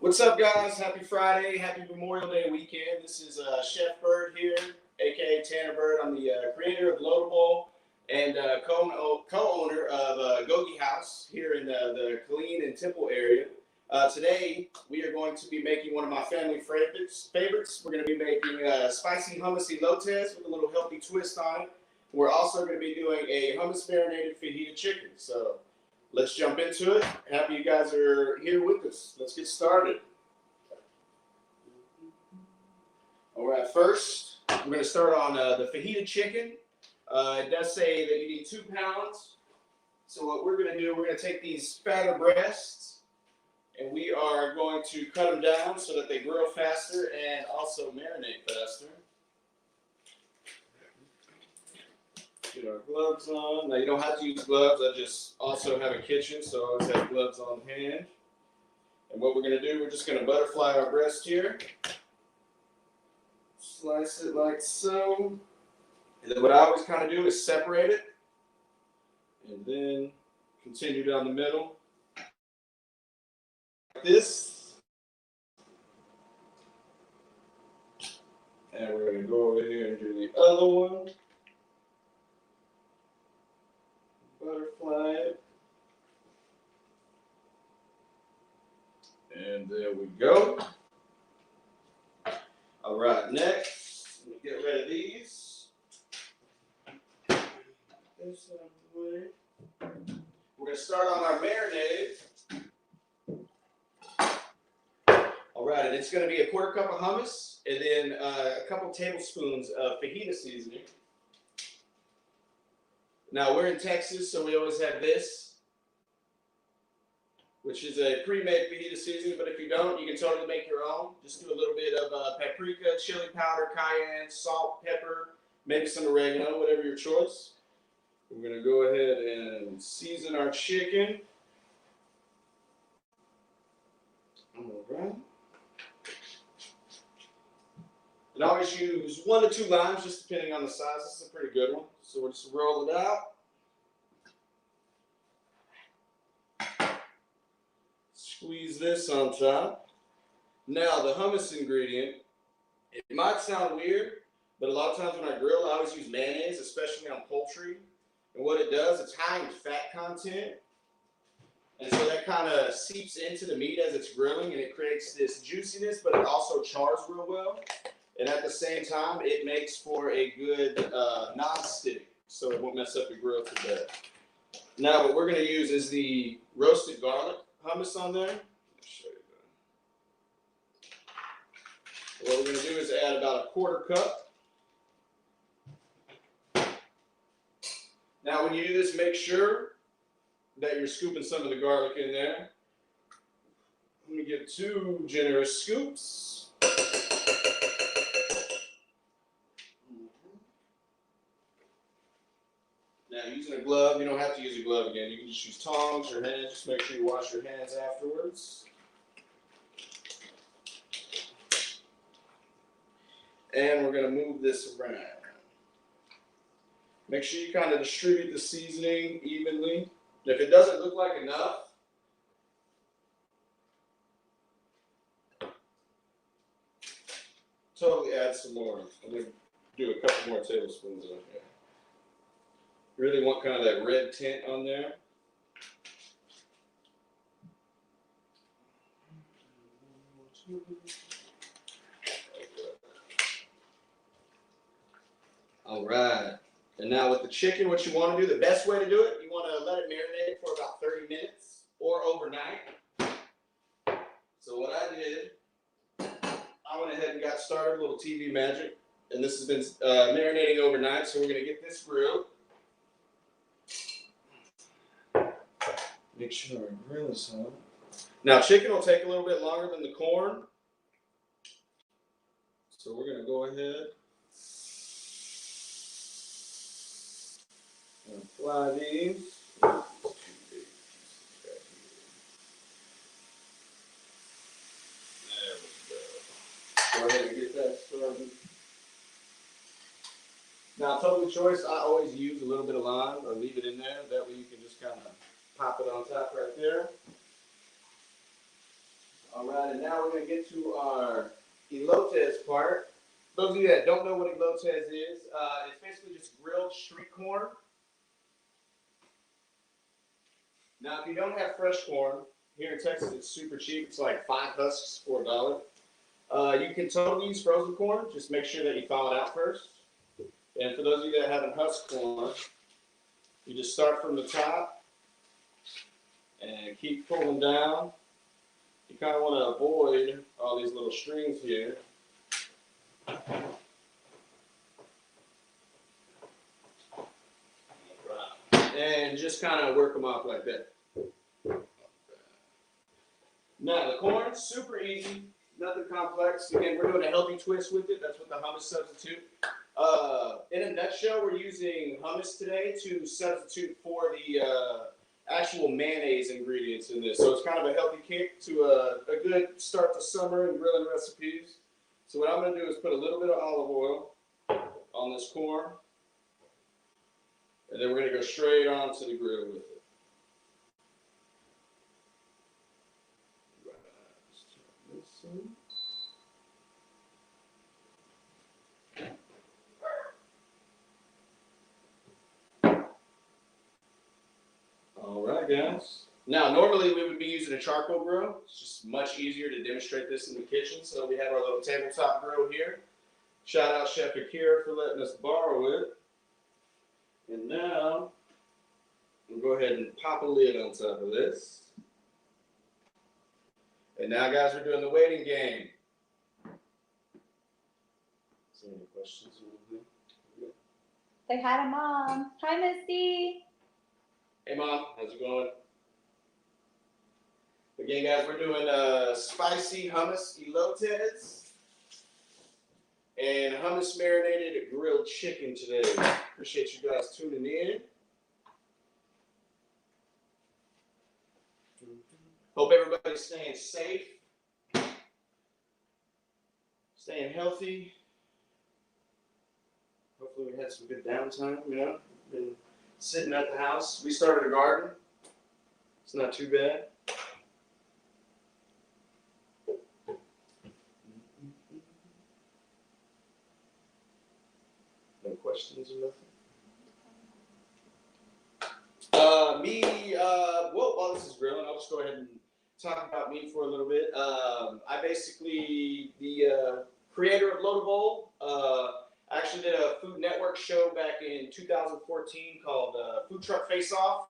What's up, guys? Happy Friday. Happy Memorial Day weekend. This is Chef Byrd here, a.k.a. Tanner Byrd. I'm the creator of Loadable and co-owner of Gogi House here in the Killeen and Temple area. Today, we are going to be making one of my family favorites. We're going to be making spicy Hummus Elotes with a little healthy twist on it. We're also going to be doing a hummus marinated Fajita Chicken. So let's jump into it. Happy you guys are here with us. Let's get started. All right, first, we're going to start on the Fajita Chicken. It does say that you need 2 pounds. So what we're going to do, we're going to take these fatter breasts, and we are going to cut them down so that they grill faster and also marinate faster. Get our gloves on. Now, you don't have to use gloves. I just also have a kitchen, so I always have gloves on hand. And what we're going to do, we're just going to butterfly our breast here. Slice it like so. And then what I always kind of do is separate it. And then continue down the middle. Like this. And we're going to go over here and do the other one. Butterfly it. And there we go. All right, next, let me get rid of these. This out of the way. We're going to start on our marinade. All right, and it's going to be a 1/4 cup of hummus and then a couple tablespoons of fajita seasoning. Now, we're in Texas, so we always have this, which is a pre-made fajita seasoning, but if you don't, you can totally make your own. Just do a little bit of paprika, chili powder, cayenne, salt, pepper, maybe some oregano, whatever your choice. We're going to go ahead and season our chicken. All right. And always use 1 to 2 limes, just depending on the size. This is a pretty good one. So we'll just roll it out. Squeeze this on top. Now the hummus ingredient, it might sound weird, but a lot of times when I grill, I always use mayonnaise, especially on poultry. And what it does, it's high in fat content. And so that kind of seeps into the meat as it's grilling, and it creates this juiciness, but it also chars real well. And at the same time, it makes for a good non-stick, so it won't mess up your grill to death. Now, what we're going to use is the roasted garlic hummus on there. Let me show you that. What we're going to do is add about a 1/4 cup. Now, when you do this, make sure that you're scooping some of the garlic in there. Let me get 2 generous scoops. Now, using a glove, you don't have to use a glove again. You can just use tongs or hands. Just make sure you wash your hands afterwards. And we're going to move this around. Make sure you kind of distribute the seasoning evenly. And if it doesn't look like enough, totally add some more. I'm going to do a couple more tablespoons of it. Really want kind of that red tint on there. All right. And now with the chicken, what you want to do, the best way to do it, you want to let it marinate for about 30 minutes or overnight. So what I did, I went ahead and got started, a little TV magic. And this has been marinating overnight, so we're going to get this grilled. Make sure our grill is on. Now, chicken will take a little bit longer than the corn. So we're going to go ahead and fly these. There we go. Go ahead and get that started. Now, total choice, I always use a little bit of lime or leave it in there. That way you can just kind of pop it on top right there. All right, and now we're going to get to our elotes part. Those of you that don't know what elotes is, it's basically just grilled street corn. Now, if you don't have fresh corn, here in Texas it's super cheap. It's like 5 husks for $1. You can totally use frozen corn. Just make sure that you thaw it out first. And for those of you that haven't husked corn, you just start from the top and keep pulling down. You kind of want to avoid all these little strings here. And just kind of work them off like that. Now, the corn, super easy, nothing complex. Again, we're doing a healthy twist with it. That's what the hummus substitute. In a nutshell, we're using hummus today to substitute for the actual mayonnaise ingredients in this. So it's kind of a healthy kick to a good start to summer and grilling recipes. So what I'm going to do is put a little bit of olive oil on this corn. And then we're going to go straight on to the grill with it. All right, guys. Now, normally we would be using a charcoal grill. It's just much easier to demonstrate this in the kitchen. So we have our little tabletop grill here. Shout out Chef Akira for letting us borrow it. And now, we'll go ahead and pop a lid on top of this. And now, guys, we're doing the waiting game. So, any questions? Say hi to Mom. Hi, Misty. Hey, Mom. How's it going? Again, guys, we're doing spicy hummus elotes and hummus marinated grilled chicken today. Appreciate you guys tuning in. Hope everybody's staying safe, staying healthy. Hopefully we had some good downtime, you know. Been sitting at the house. We started a garden. It's not too bad. No questions or nothing? While this is grilling, I'll just go ahead and talk about me for a little bit. I basically, the creator of Loadable, actually did a Food Network show back in 2014 called Food Truck Face Off.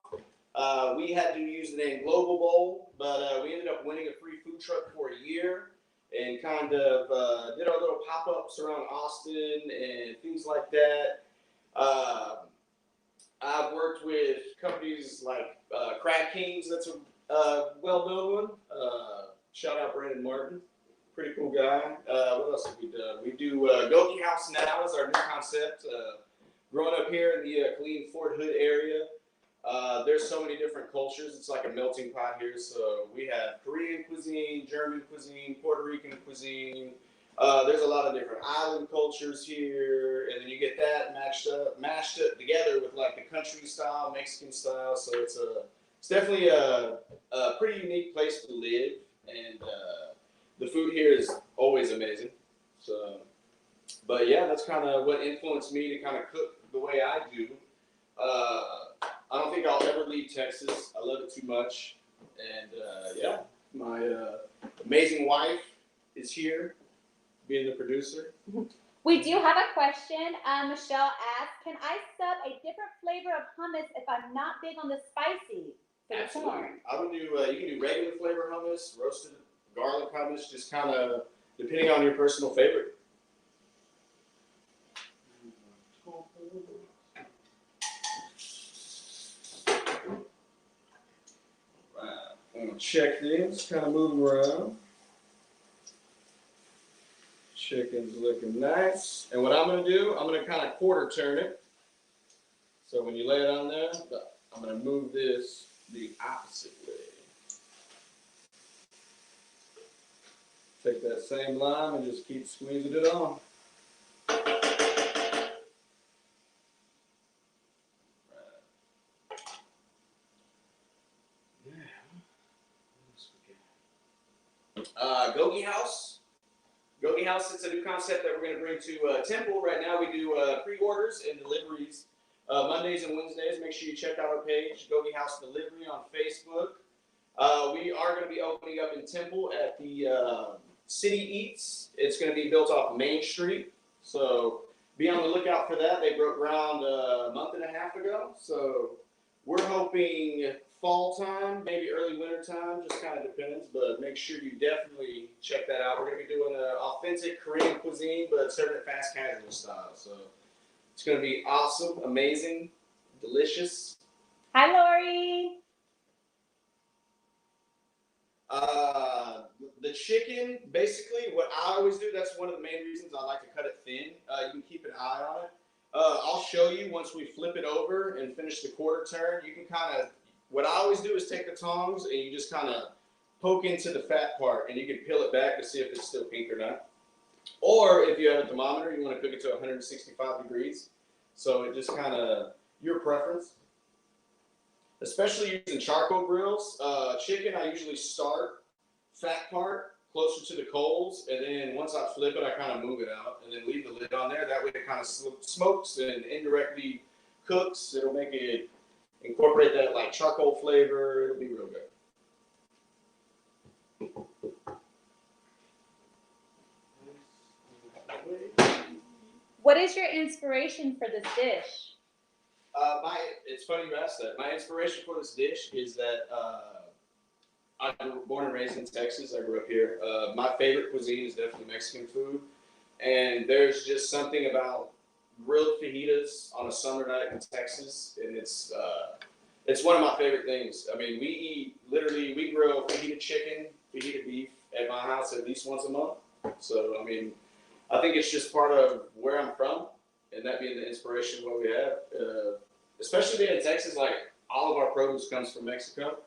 We had to use the name Global Bowl, but we ended up winning a free food truck for a year and kind of did our little pop-ups around Austin and things like that. I've worked with companies like Crab Kings, that's a well-known one. Shout out Brandon Martin, pretty cool guy. What else have we done? We do Goki House Now is our new concept. Growing up here in the Killeen Fort Hood area, there's so many different cultures. It's like a melting pot here. So we have Korean cuisine, German cuisine, Puerto Rican cuisine. There's a lot of different island cultures here, and then you get that mashed up together with like the country style, Mexican style. So it's definitely a pretty unique place to live, and the food here is always amazing. So, but yeah, that's kind of what influenced me to kind of cook the way I do. I don't think I'll ever leave Texas. I love it too much, and yeah, my amazing wife is here, being the producer. We do have a question. Michelle asked, can I sub a different flavor of hummus if I'm not big on the spicy for the corn? I would do, you can do regular flavor hummus, roasted garlic hummus, just kind of depending on your personal favorite. Right. I'm going to check these, kind of move them around. Chicken's looking nice. And what I'm going to do, I'm going to kind of quarter turn it. So when you lay it on there, I'm going to move this the opposite way. Take that same lime and just keep squeezing it on. Gogi House. Gogi House, it's a new concept that we're going to bring to Temple. Right now we do pre-orders and deliveries Mondays and Wednesdays. Make sure you check out our page, Gogi House Delivery on Facebook. We are going to be opening up in Temple at the City Eats. It's going to be built off Main Street. So be on the lookout for that. They broke ground a month and a half ago. So we're hoping fall time, maybe early winter time, just kind of depends. But make sure you definitely check that out. We're going to be doing authentic Korean cuisine, but serving it fast casual style. So it's going to be awesome, amazing, delicious. Hi, Lori. The chicken, basically, what I always do, that's one of the main reasons I like to cut it thin. You can keep an eye on it. I'll show you once we flip it over and finish the quarter turn. You can kind of, what I always do is take the tongs and you just kind of poke into the fat part and you can peel it back to see if it's still pink or not. Or if you have a thermometer, you want to cook it to 165 degrees. So it just kind of, your preference. Especially using charcoal grills. Chicken, I usually start fat part closer to the coals, and then once I flip it, I kind of move it out, and then leave the lid on there. That way it kind of smokes and indirectly cooks. It'll make it incorporate that like charcoal flavor. It'll be real good. What is your inspiration for this dish? It's funny you asked that. My inspiration for this dish is that I was born and raised in Texas. I grew up here. My favorite cuisine is definitely Mexican food. And there's just something about grilled fajitas on a summer night in Texas. And it's one of my favorite things. I mean, we grill fajita chicken, fajita beef at my house at least once a month. So, I mean, I think it's just part of where I'm from. And that being the inspiration of what we have. Especially being in Texas, like all of our produce comes from Mexico.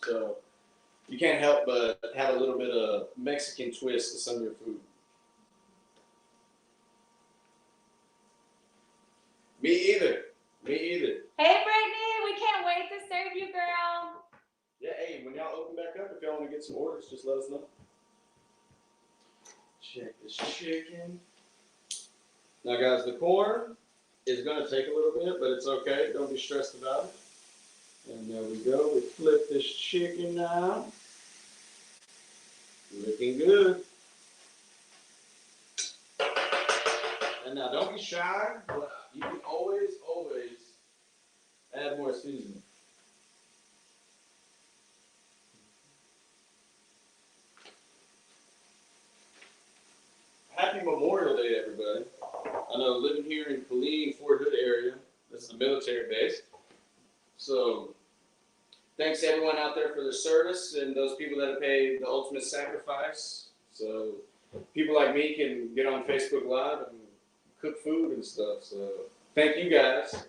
So you can't help but have a little bit of Mexican twist to some of your food. Me either. Hey, Brittany, we can't wait to serve you, girl. Yeah, hey, when y'all open back up, if y'all want to get some orders, just let us know. Check this chicken. Now, guys, the corn is going to take a little bit, but it's okay. Don't be stressed about it. And there we go. We flip this chicken now. Looking good. And now, don't be shy. You can always add more seasoning. Happy Memorial Day, everybody. I know living here in Killeen, Fort Hood area, this is a military base. So thanks to everyone out there for their service and those people that have paid the ultimate sacrifice. So people like me can get on Facebook Live and cook food and stuff. So thank you guys.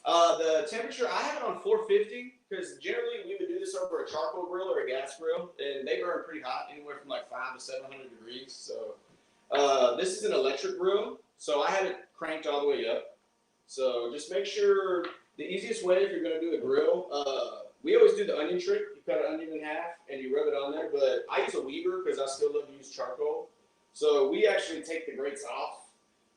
The temperature, I have it on 450 because generally we would do this over a charcoal grill or a gas grill, and they burn pretty hot, anywhere from like 500 to 700 degrees. So this is an electric grill, so I have it cranked all the way up. So just make sure, the easiest way if you're going to do a grill, we always do the onion trick. You cut an onion in half and you rub it on there, but I use a weaver because I still love to use charcoal. So we actually take the grates off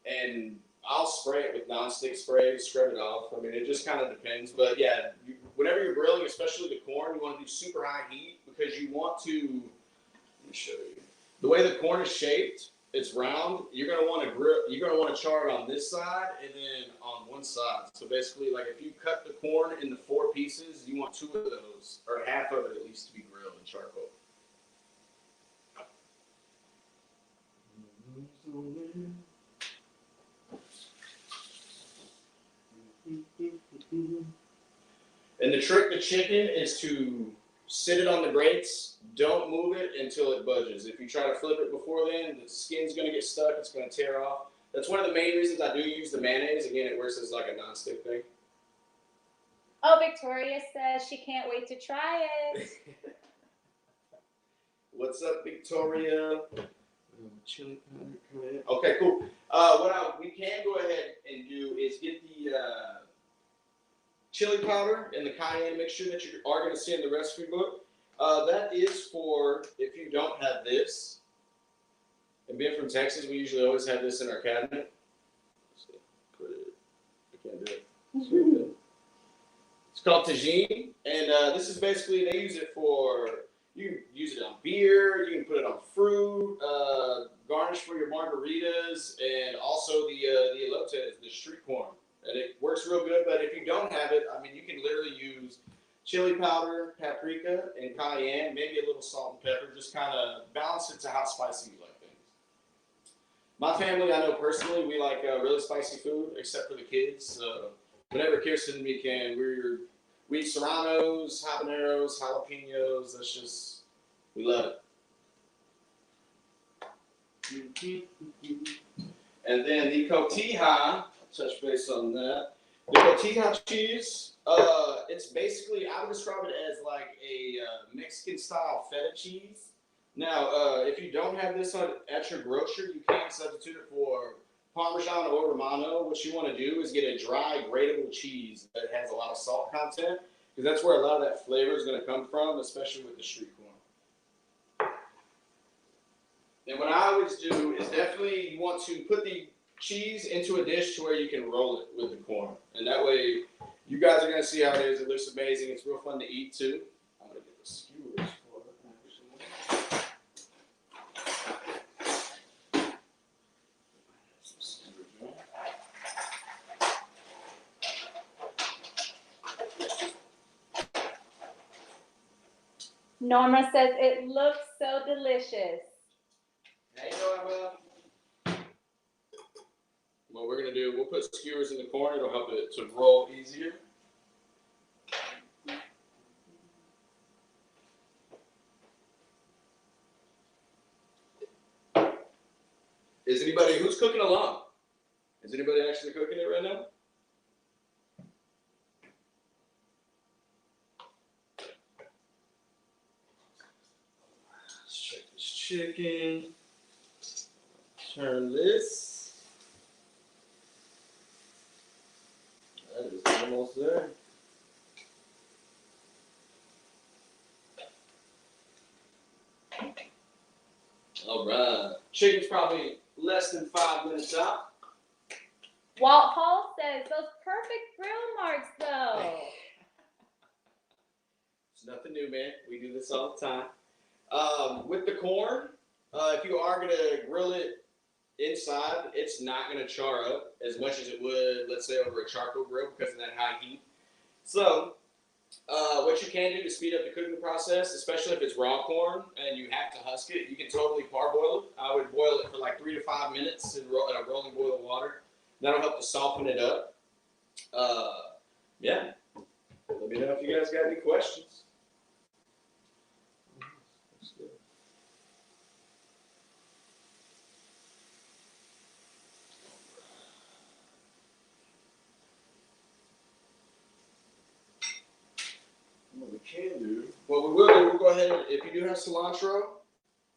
and I'll spray it with nonstick spray to scrub it off. I mean, it just kind of depends. But yeah, whenever you're grilling, especially the corn, you want to do super high heat because you want to, let me show you. The way the corn is shaped, it's round. You're going to want to grill, you're going to want to char it on this side and then on one side. So basically, like if you cut the corn into 4 pieces, you want 2 of those, or half of it at least, to be grilled in charcoal. And the trick to chicken is to sit it on the grates. Don't move it until it budges. If you try to flip it before then, the skin's going to get stuck. It's going to tear off. That's one of the main reasons I do use the mayonnaise. Again, it works as like a nonstick thing. Oh, Victoria says she can't wait to try it. What's up, Victoria? Chili powder. Okay, cool. What we can go ahead and do is get the chili powder and the cayenne mixture that you are going to see in the recipe book. That is for if you don't have this. And being from Texas, we usually always have this in our cabinet. So put it. I can't do it. So it's called tagine, and this is basically they use it for. You can use it on beer. You can put it on fruit. Garnish for your margaritas, and also the elote, the street corn, and it works real good. But if you don't have it, I mean, you can literally use chili powder, paprika, and cayenne, maybe a little salt and pepper. Just kind of balance it to how spicy you like things. My family, I know personally, we like really spicy food, except for the kids. Whenever Kirsten and me can, we eat serranos, habaneros, jalapenos. That's just, we love it. And then the cotija, touch base on that. The cotija cheese, it's basically, I would describe it as like a Mexican style feta cheese. Now, if you don't have this at your grocer, you can substitute it for Parmesan or Romano. What you want to do is get a dry, grateable cheese that has a lot of salt content, because that's where a lot of that flavor is going to come from, especially with the street corn. And what I always do is definitely you want to put the cheese into a dish to where you can roll it with the corn. And that way, you guys are going to see how it is. It looks amazing. It's real fun to eat, too. I'm going to get the skewers for it. Norma says it looks so delicious. How you doing, what we're going to do, we'll put skewers in the corn. It'll help it to roll easier. Is anybody, who's cooking along? Is anybody actually cooking it right now? Let's check this chicken. Turn this. That is almost there. All right. Chicken's probably less than 5 minutes out. Walt Hall says those perfect grill marks, though. It's nothing new, man. We do this all the time. With the corn, if you are going to grill it inside, it's not going to char up as much as it would, let's say, over a charcoal grill because of that high heat. So, what you can do to speed up the cooking process, especially if it's raw corn and you have to husk it, you can totally parboil it. I would boil it for like 3 to 5 minutes in a rolling boil of water. That'll help to soften it up. Yeah. Let me know if you guys got any questions. What we can do, what we will do, we'll go ahead and, if you do have cilantro,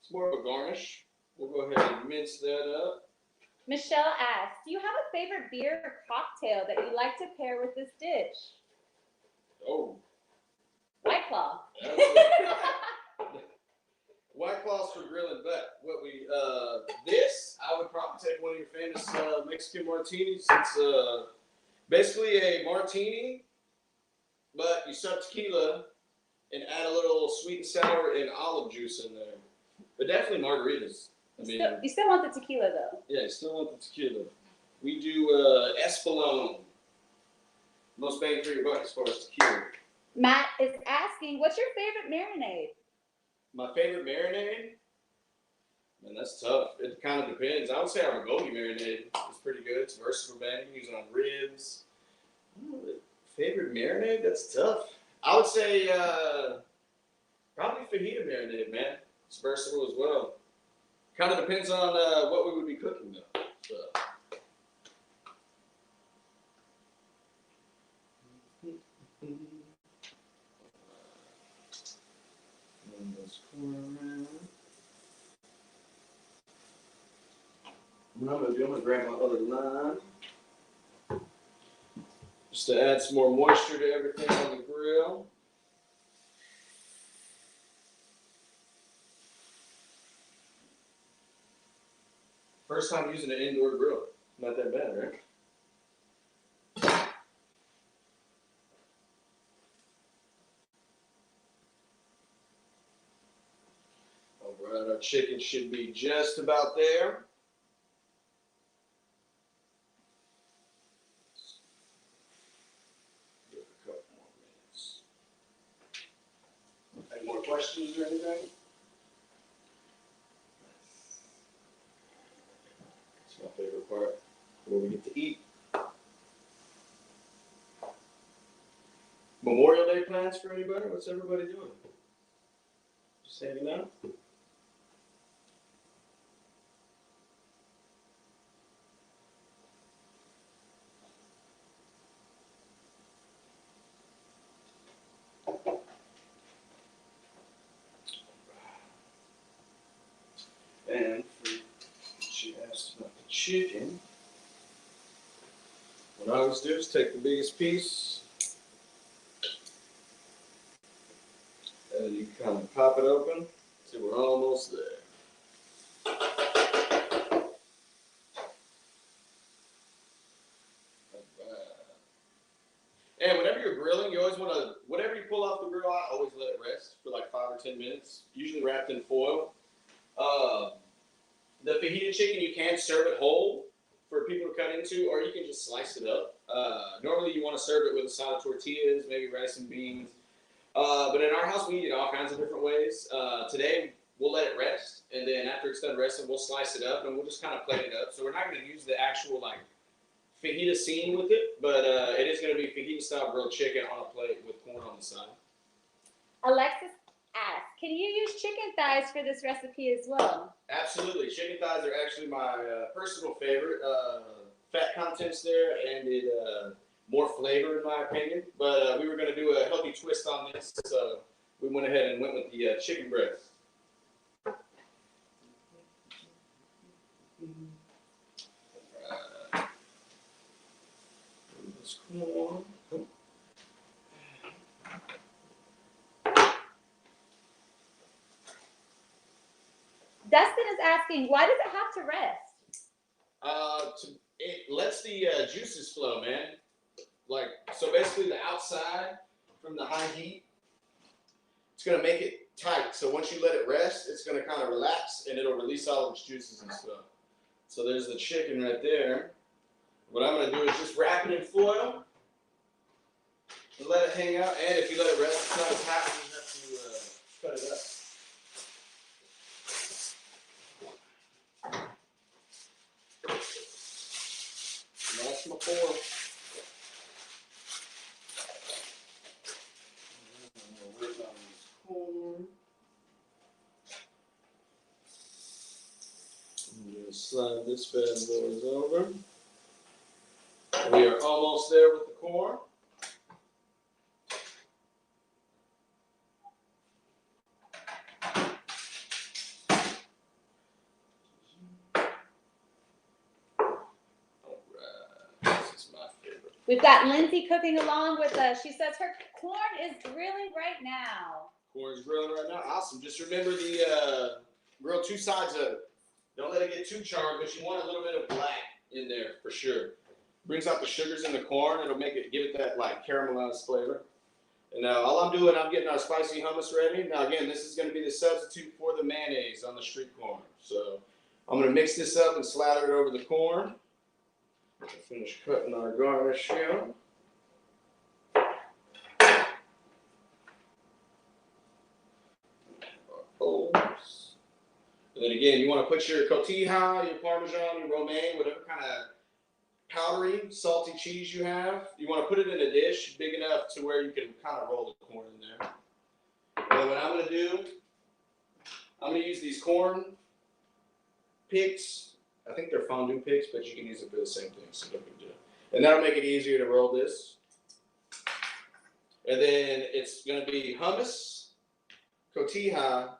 it's more of a garnish. We'll go ahead and mince that up. Michelle asks, do you have a favorite beer or cocktail that you like to pair with this dish? Oh. White Claw. White Claws for grilling, but what we, this, I would probably take one of your famous Mexican martinis. It's basically a martini, but you sub tequila and add a little sweet and sour and olive juice in there. But definitely margaritas. You still want the tequila, though. Yeah, you still want the tequila. We do Espolón. Most bang for your buck as far as tequila. Matt is asking, what's your favorite marinade? My favorite marinade? Man, that's tough. It kind of depends. I would say our bulgogi marinade is pretty good. It's versatile, man. You can use it on ribs. Favorite marinade? That's tough. I would say probably fajita marinade, man. It's versatile as well. Kind of depends on what we would be cooking, though. So. I'm gonna grab my other line. just to add some more moisture to everything on the grill. First time using an indoor grill. Not that bad, right? All right, our chicken should be just about there. Give it a couple more minutes. Any more questions or anything? It's my favorite part, where we get to eat. Memorial Day plans for anybody? What's everybody doing? Just hanging out? And she asked about the chicken. What I always do is take the biggest piece, and you kind of pop it open. See, we're almost there. And whenever you're grilling, you always want to, whatever you pull off the grill, I always let it rest for like 5 or 10 minutes, usually wrapped in foil. The fajita chicken, you can serve it whole for people to cut into, or you can just slice it up. Normally, you want to serve it with a side of tortillas, maybe rice and beans. But in our house, we eat it all kinds of different ways. Today, we'll let it rest, and then after it's done resting, we'll slice it up, and we'll just kind of plate it up. So we're not going to use the actual like fajita scene with it, but it is going to be fajita style grilled chicken on a plate with corn on the side. Alexis asks, can you use chicken thighs for this recipe as well? Absolutely. Chicken thighs are actually my personal favorite. Fat content's there, and it more flavor in my opinion. But we were going to do a healthy twist on this, so we went ahead and went with the chicken breast. Right. This corn. Dustin is asking, why does it have to rest? It lets the juices flow, man. Like, so basically the outside from the high heat, it's going to make it tight. So once you let it rest, it's going to kind of relax and it'll release all of its juices and stuff. So there's the chicken right there. What I'm going to do is just wrap it in foil and let it hang out. And if you let it rest, it's not as hot when you have to cut it up. And that's my foil. Slide this bad boys over. We are almost there with the corn. We've got Lindsay cooking along with us. She says her corn is grilling right now. Corn's grilling right now. Awesome. Just remember the grill two sides of it. Don't let it get too charred, but you want a little bit of black in there for sure. Brings out the sugars in the corn. It'll make it, give it that like caramelized flavor. And now all I'm doing, I'm getting our spicy hummus ready. Now again, this is going to be the substitute for the mayonnaise on the street corn. So I'm going to mix this up and slather it over the corn. I'll finish cutting our garnish here. And then again, you want to put your cotija, your parmesan, your romaine, whatever kind of powdery, salty cheese you have. You want to put it in a dish big enough to where you can kind of roll the corn in there. And then what I'm going to do, I'm going to use these corn picks. I think they're fondue picks, but you can use it for the same thing. So no big deal. And that'll make it easier to roll this. And then it's going to be hummus, cotija,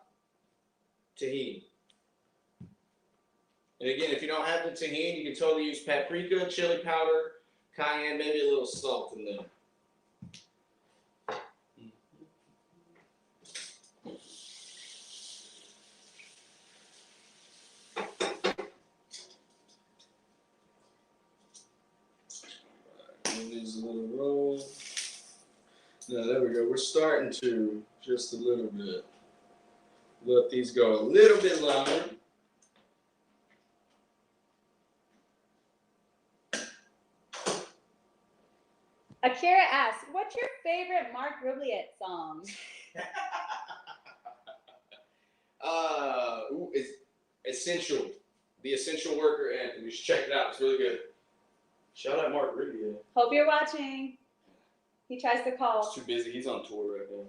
tahini. And again, if you don't have the tahini, you can totally use paprika, chili powder, cayenne, maybe a little salt in there. Give these a little roll. Now there we go. We're starting to just a little bit. Let these go a little bit longer. Akira asks, what's your favorite Mark Rubliet song? It's Essential. The Essential Worker Anthem. You should check it out. It's really good. Shout out Mark Rubliet. Hope you're watching. He tries to call. He's too busy. He's on tour right now.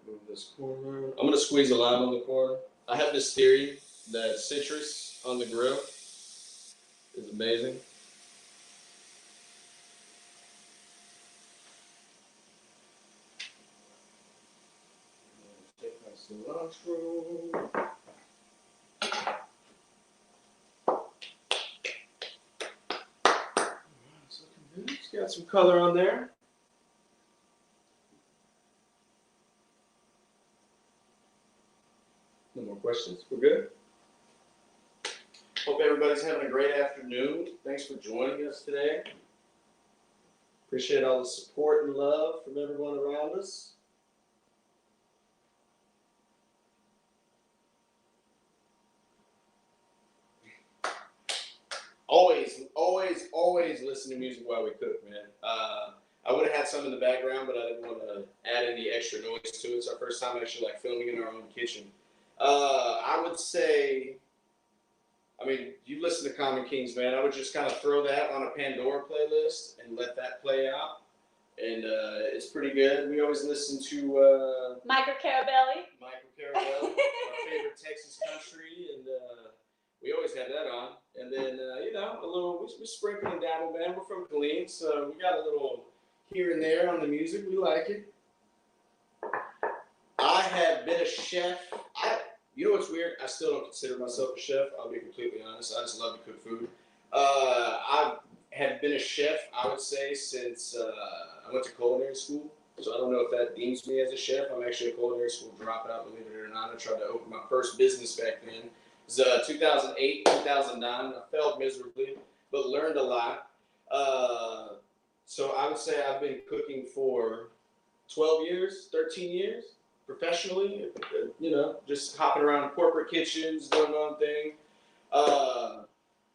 Move this corner. I'm gonna squeeze a lime on the corner. I have this theory that citrus on the grill is amazing. Take my cilantro. It's looking good. It's got some color on there. No more questions? We're good? Hope everybody's having a great afternoon. Thanks for joining us today. Appreciate all the support and love from everyone around us. Always listen to music while we cook, man. I would have had some in the background, but I didn't want to add any extra noise to it. It's our first time actually like filming in our own kitchen. I would say, I mean, you listen to Common Kings, man. I would just kind of throw that on a Pandora playlist and let that play out. And it's pretty good. We always listen to Michael Carabelli. Michael Carabelli, our favorite Texas country, and we always have that on. And then, you know, a little, we sprinkle and dabble, man. We're from Killeen, so we got a little here and there on the music. We like it. I have been a chef. You know what's weird? I still don't consider myself a chef. I'll be completely honest. I just love to cook food. I have been a chef, I would say, since I went to culinary school. So I don't know if that deems me as a chef. I'm actually a culinary school dropout, believe it or not. I tried to open my first business back then. It was 2008, 2009. I failed miserably, but learned a lot. So I would say I've been cooking for 12 years, 13 years. Professionally, you know, just hopping around corporate kitchens, doing my own thing.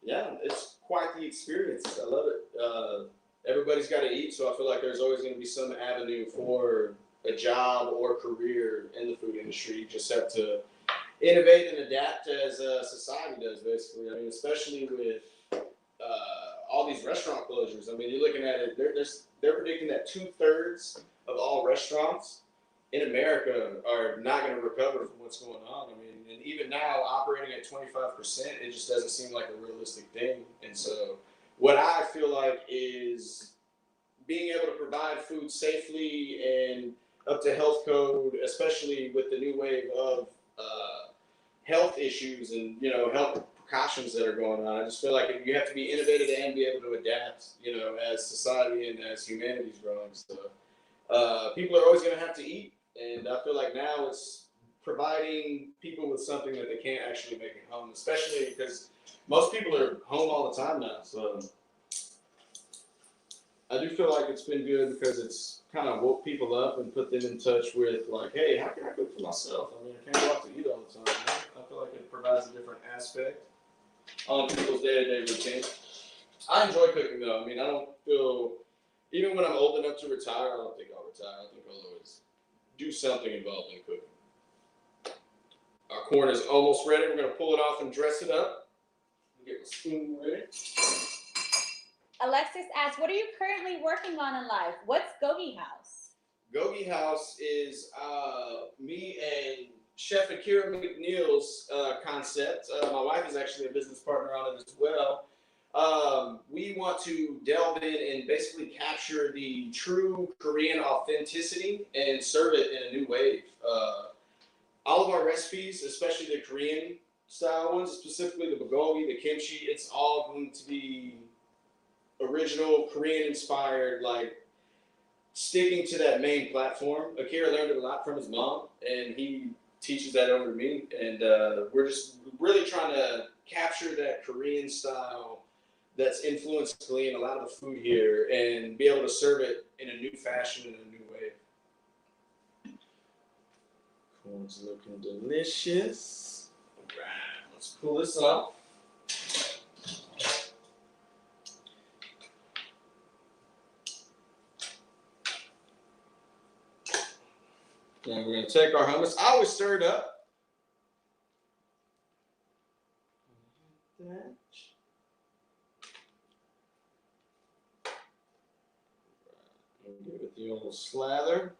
Yeah, it's quite the experience. I love it. Everybody's got to eat, so I feel like there's always going to be some avenue for a job or career in the food industry. You just have to innovate and adapt as society does, basically. I mean, especially with all these restaurant closures. I mean, you're looking at it, they're predicting that 2/3 of all restaurants in America are not going to recover from what's going on. I mean, and even now, operating at 25%, it just doesn't seem like a realistic thing. And so what I feel like is being able to provide food safely and up to health code, especially with the new wave of health issues and, you know, health precautions that are going on. I just feel like you have to be innovative and be able to adapt, you know, as society and as humanity's growing. So people are always going to have to eat. And I feel like now it's providing people with something that they can't actually make at home, especially because most people are home all the time now. So I do feel like it's been good because it's kind of woke people up and put them in touch with like, hey, how can I cook for myself? I mean, I can't go out to eat all the time. Right? I feel like it provides a different aspect on people's day-to-day routine. I enjoy cooking though. I mean, I don't feel, even when I'm old enough to retire, I don't think I'll retire. I think I'll always do something involved in cooking. Our corn is almost ready. We're going to pull it off and dress it up. Get the spoon ready. Alexis asks, what are you currently working on in life? What's Gogi House? Gogi House is me and Chef Akira McNeil's concept. My wife is actually a business partner on it as well. We want to delve in and basically capture the true Korean authenticity and serve it in a new wave. All of our recipes, especially the Korean style ones, specifically the bulgogi, the kimchi. It's all going to be original Korean inspired, like sticking to that main platform. Akira learned it a lot from his mom, and he teaches that over me. And we're just really trying to capture that Korean style that's influenced a lot of the food here, and be able to serve it in a new fashion, in a new way. Corn's looking delicious. All right, let's pull this up. And we're going to take our hummus. I always stir it up. That. And give it the old slather.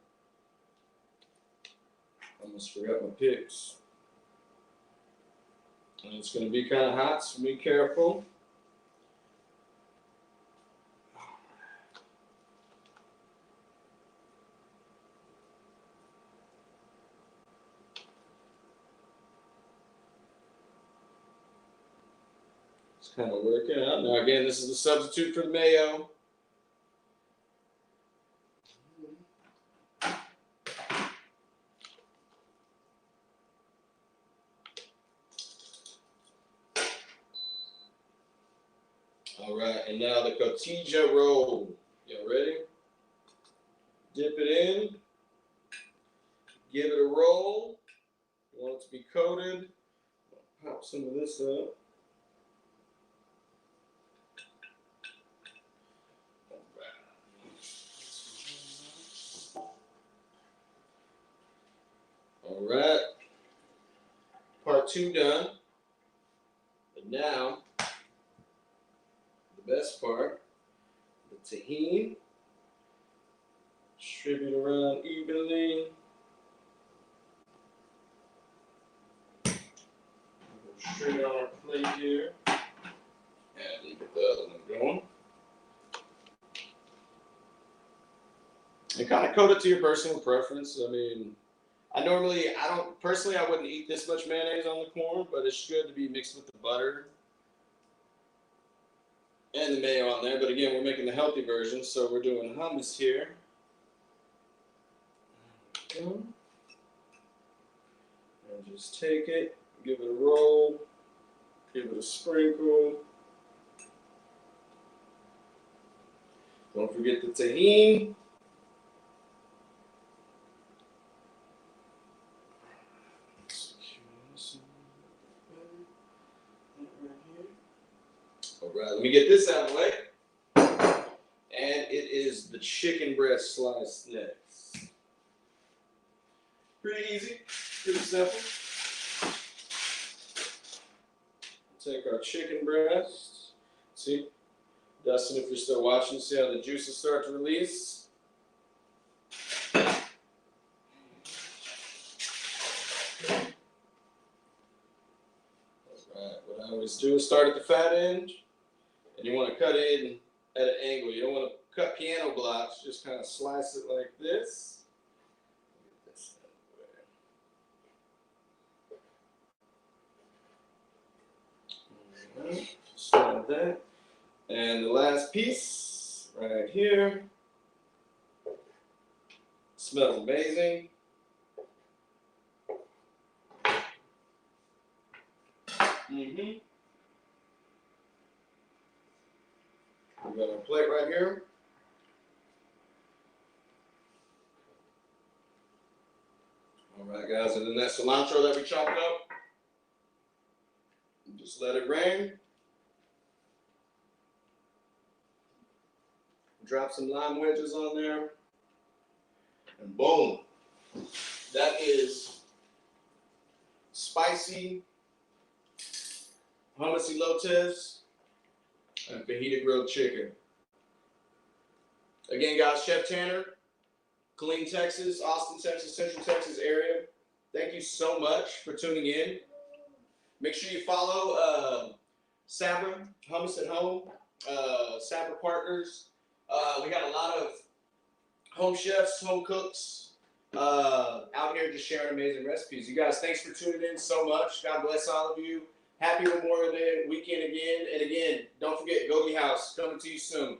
Almost forgot my picks. And it's going to be kind of hot, so be careful. It's kind of working out. Now, again, this is the substitute for the mayo. All right, and now the cotija roll. Y'all ready? Dip it in. Give it a roll. You want it to be coated. Pop some of this up. All right. Part 2 done. But now, the best part, the tahini. Distribute around evenly. Straight on our plate here. And leave the other one going. And kind of coat it to your personal preference. I mean, I wouldn't eat this much mayonnaise on the corn, but it's good to be mixed with the butter and the mayo on there. But again, we're making the healthy version, so we're doing hummus here. And just take it, give it a roll, give it a sprinkle. Don't forget the tahini. All right, let me get this out of the way. And it is the chicken breast slice next. Pretty easy, pretty simple. Take our chicken breast. See, Dustin, if you're still watching, see how the juices start to release. All right, what I always do is start at the fat end, and you want to cut in at an angle. You don't want to cut piano blocks, just kind of slice it like this. Just like that. And the last piece right here. Smells amazing. We got our plate right here. All right, guys, and then that cilantro that we chopped up. Just let it rain. Drop some lime wedges on there. And boom. That is spicy Hummus Elote and Fajita Grilled Chicken. Again, guys, Chef Tanner, Killeen, Texas, Austin, Texas, Central Texas area. Thank you so much for tuning in. Make sure you follow Sabra, Hummus at Home, Sabra Partners. We got a lot of home chefs, home cooks out here just sharing amazing recipes. You guys, thanks for tuning in so much. God bless all of you. Happy Memorial Day weekend again. And again, don't forget, Gogi House coming to you soon.